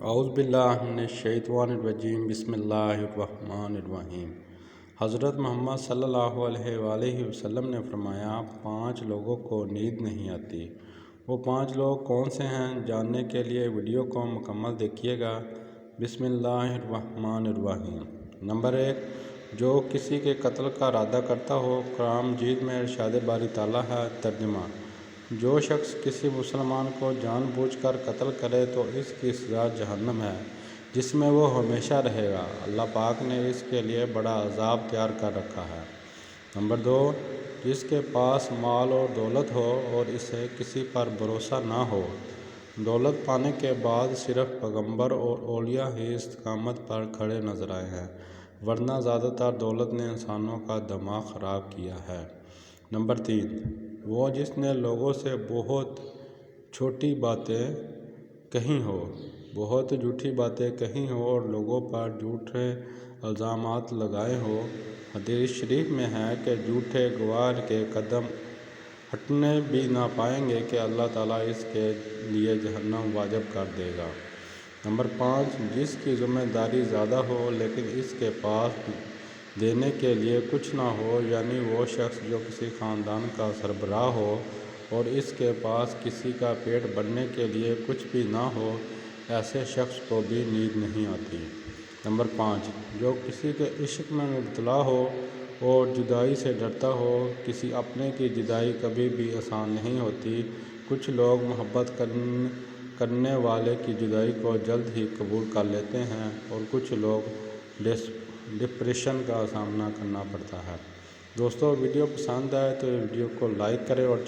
اعوذ باللہ من الشیطان الرجیم بسم اللہ الرحمن الرحیم۔ حضرت محمد صلی اللہ علیہ وآلہ وسلم نے فرمایا 5 لوگوں کو نیند نہیں آتی۔ وہ 5 لوگ کون سے ہیں؟ جاننے کے لیے ویڈیو کو مکمل دیکھیے گا۔ بسم اللہ الرحمن الرحیم۔ نمبر 1، جو کسی کے قتل کا ارادہ کرتا ہو۔ قرآن مجید میں ارشاد باری تعالیٰ ہے۔ ترجمہ: جو شخص کسی مسلمان کو جان بوجھ کر قتل کرے تو اس کی سزا جہنم ہے، جس میں وہ ہمیشہ رہے گا۔ اللہ پاک نے اس کے لیے بڑا عذاب تیار کر رکھا ہے۔ نمبر 2، جس کے پاس مال اور دولت ہو اور اسے کسی پر بھروسہ نہ ہو۔ دولت پانے کے بعد صرف پیغمبر اور اولیاء ہی استقامت پر کھڑے نظر آئے ہیں، ورنہ زیادہ تر دولت نے انسانوں کا دماغ خراب کیا ہے۔ نمبر 3، وہ جس نے لوگوں سے بہت چھوٹی باتیں کہی ہو، بہت جھوٹی باتیں کہی ہوں اور لوگوں پر جھوٹے الزامات لگائے ہوں۔ حدیث شریف میں ہے کہ جھوٹے گواہ کے قدم ہٹنے بھی نہ پائیں گے کہ اللہ تعالیٰ اس کے لیے جہنم واجب کر دے گا۔ نمبر 5، جس کی ذمہ داری زیادہ ہو لیکن اس کے پاس دینے کے لیے کچھ نہ ہو، یعنی وہ شخص جو کسی خاندان کا سربراہ ہو اور اس کے پاس کسی کا پیٹ بھرنے کے لیے کچھ بھی نہ ہو، ایسے شخص کو بھی نیند نہیں آتی۔ نمبر 5، جو کسی کے عشق میں مبتلا ہو اور جدائی سے ڈرتا ہو۔ کسی اپنے کی جدائی کبھی بھی آسان نہیں ہوتی۔ کچھ لوگ محبت کرنے والے کی جدائی کو جلد ہی قبول کر لیتے ہیں اور کچھ لوگ ڈپریشن کا سامنا کرنا پڑتا ہے۔ دوستو، ویڈیو پسند آئے تو ویڈیو کو لائک کریں اور